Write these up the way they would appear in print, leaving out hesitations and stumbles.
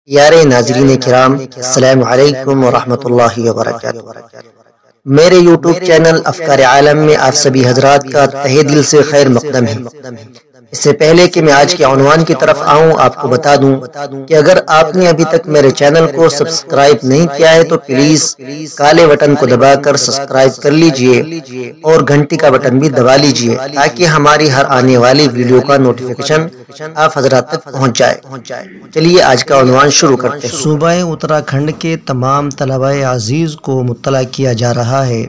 پیارے ناظرین کرام، السلام علیکم ورحمۃ اللہ وبرکاتہ۔ میرے یوٹیوب چینل افکار عالم میں آپ سبھی حضرات کا تہہ دل سے خیر مقدم ہے۔ اس سے پہلے کہ میں آج کے عنوان کی طرف آؤں، آپ کو بتا دوں کہ اگر آپ نے ابھی تک میرے چینل کو سبسکرائب نہیں کیا ہے تو پلیز کالے بٹن کو دبا کر سبسکرائب کر لیجئے اور گھنٹی کا بٹن بھی دبا لیجئے تاکہ ہماری ہر آنے والی ویڈیو کا نوٹیفیکیشن آپ حضرات تک پہنچ جائے۔ چلیے آج کا عنوان شروع کرتے ہیں۔ صوبہ اتراکھنڈ کے تمام طلبہ عزیز کو مطلع کیا جا رہا ہے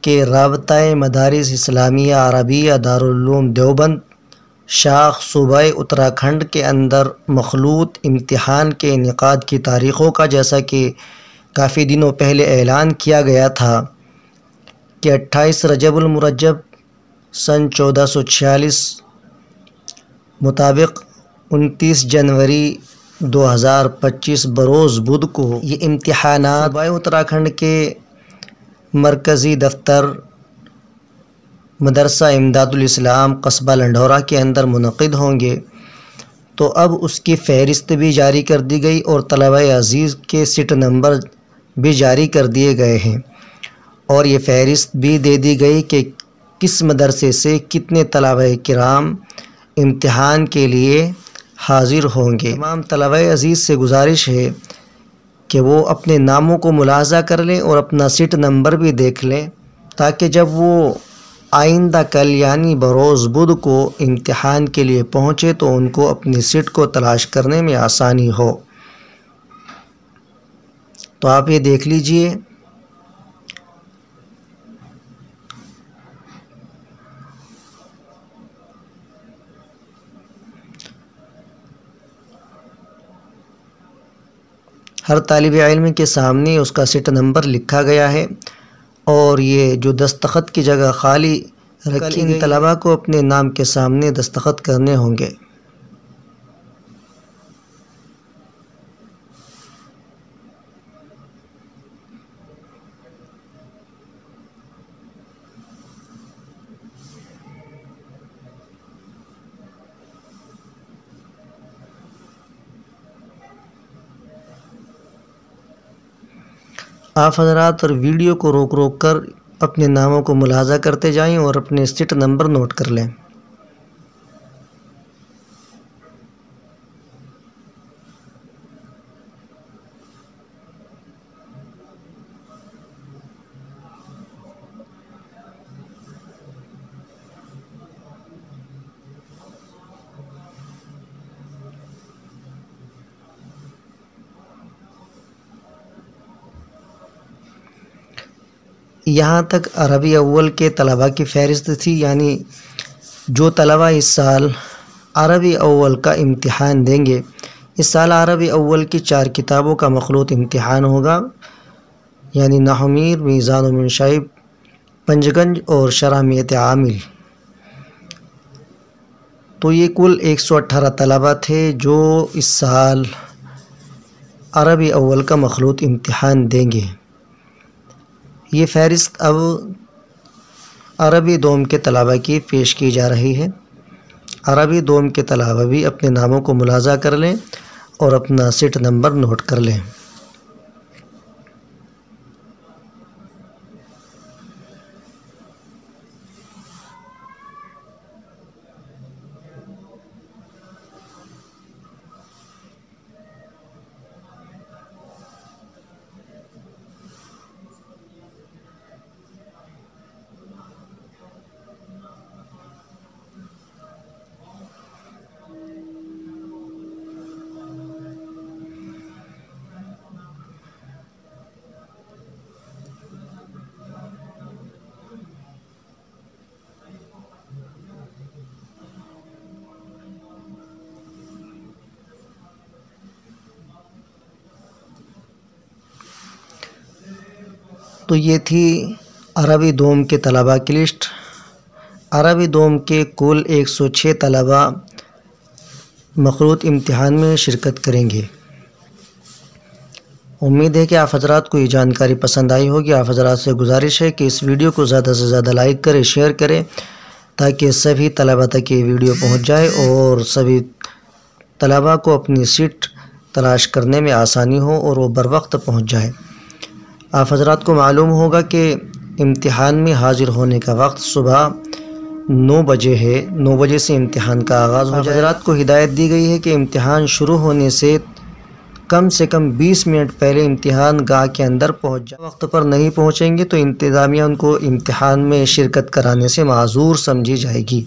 کہ رابطہ مدارس اسلامیہ عربیہ دارالعلوم دیوبند شاخ صوبہ اتراکھنڈ کے اندر مخلوط امتحان کے انعقاد کی تاریخوں کا جیسا کہ کافی دنوں پہلے اعلان کیا گیا تھا کہ 28 رجب المرجب سن 1446 مطابق 29 جنوری 2025 بروز بدھ کو یہ امتحانات صوبہ اتراکھنڈ کے مرکزی دفتر مدرسہ امداد الاسلام قصبہ لنڈھورا کے اندر منعقد ہوں گے۔ تو اب اس کی فہرست بھی جاری کر دی گئی اور طلبہ عزیز کے سیٹ نمبر بھی جاری کر دیے گئے ہیں، اور یہ فہرست بھی دے دی گئی کہ کس مدرسے سے کتنے طلبہ کرام امتحان کے لیے حاضر ہوں گے۔ تمام طلبہ عزیز سے گزارش ہے کہ وہ اپنے ناموں کو ملاحظہ کر لیں اور اپنا سیٹ نمبر بھی دیکھ لیں تاکہ جب وہ آئندہ کل یعنی بروز بدھ کو امتحان کے لیے پہنچے تو ان کو اپنی سیٹ کو تلاش کرنے میں آسانی ہو۔ تو آپ یہ دیکھ لیجئے۔ ہر طالب علم کے سامنے اس کا سیٹ نمبر لکھا گیا ہے، اور یہ جو دستخط کی جگہ خالی رکھی ان طلباء کو اپنے نام کے سامنے دستخط کرنے ہوں گے۔ آپ حضرات اور ویڈیو کو روک روک کر اپنے ناموں کو ملاحظہ کرتے جائیں اور اپنے سیٹ نمبر نوٹ کر لیں۔ یہاں تک عربی اول کے طلباء کی فہرست تھی، یعنی جو طلباء اس سال عربی اول کا امتحان دیں گے۔ اس سال عربی اول کی 4 کتابوں کا مخلوط امتحان ہوگا، یعنی نحو میر، میزان و منشائب، پنجگنج اور شرحمیت عامل۔ تو یہ کل 118 طلباء تھے جو اس سال عربی اول کا مخلوط امتحان دیں گے۔ یہ فہرست اب عربی دوم کے طلباء کی پیش کی جا رہی ہے۔ عربی دوم کے طلباء بھی اپنے ناموں کو ملاحظہ کر لیں اور اپنا سیٹ نمبر نوٹ کر لیں۔ تو یہ تھی عربی دوم کے طلباء کی لسٹ۔ عربی دوم کے کل 106 طلباء مخلوط امتحان میں شرکت کریں گے۔ امید ہے کہ آپ حضرات کو یہ جانکاری پسند آئی ہوگی۔ آپ حضرات سے گزارش ہے کہ اس ویڈیو کو زیادہ سے زیادہ لائک کریں، شیئر کریں تاکہ سبھی طلباء تک یہ ویڈیو پہنچ جائے اور سبھی طلباء کو اپنی سیٹ تلاش کرنے میں آسانی ہو اور وہ بر وقت پہنچ جائے۔ آپ حضرات کو معلوم ہوگا کہ امتحان میں حاضر ہونے کا وقت صبح 9 بجے ہے، 9 بجے سے امتحان کا آغاز ہو جائے۔ حضرات کو ہدایت دی گئی ہے کہ امتحان شروع ہونے سے کم 20 منٹ پہلے امتحان گاہ کے اندر پہنچ جائے۔ وقت پر نہیں پہنچیں گے تو انتظامیہ ان کو امتحان میں شرکت کرانے سے معذور سمجھی جائے گی،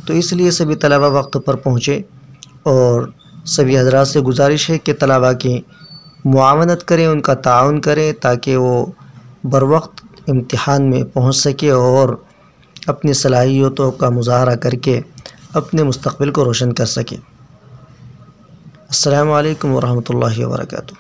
تو اس لیے سبھی طلبہ وقت پر پہنچے، اور سبھی حضرات سے گزارش ہے کہ طلبہ کی معاونت کریں، ان کا تعاون کریں، تاکہ وہ بر وقت امتحان میں پہنچ سکے اور اپنی صلاحیتوں کا مظاہرہ کر کے اپنے مستقبل کو روشن کر سکے۔ السلام علیکم ورحمۃ اللہ وبرکاتہ۔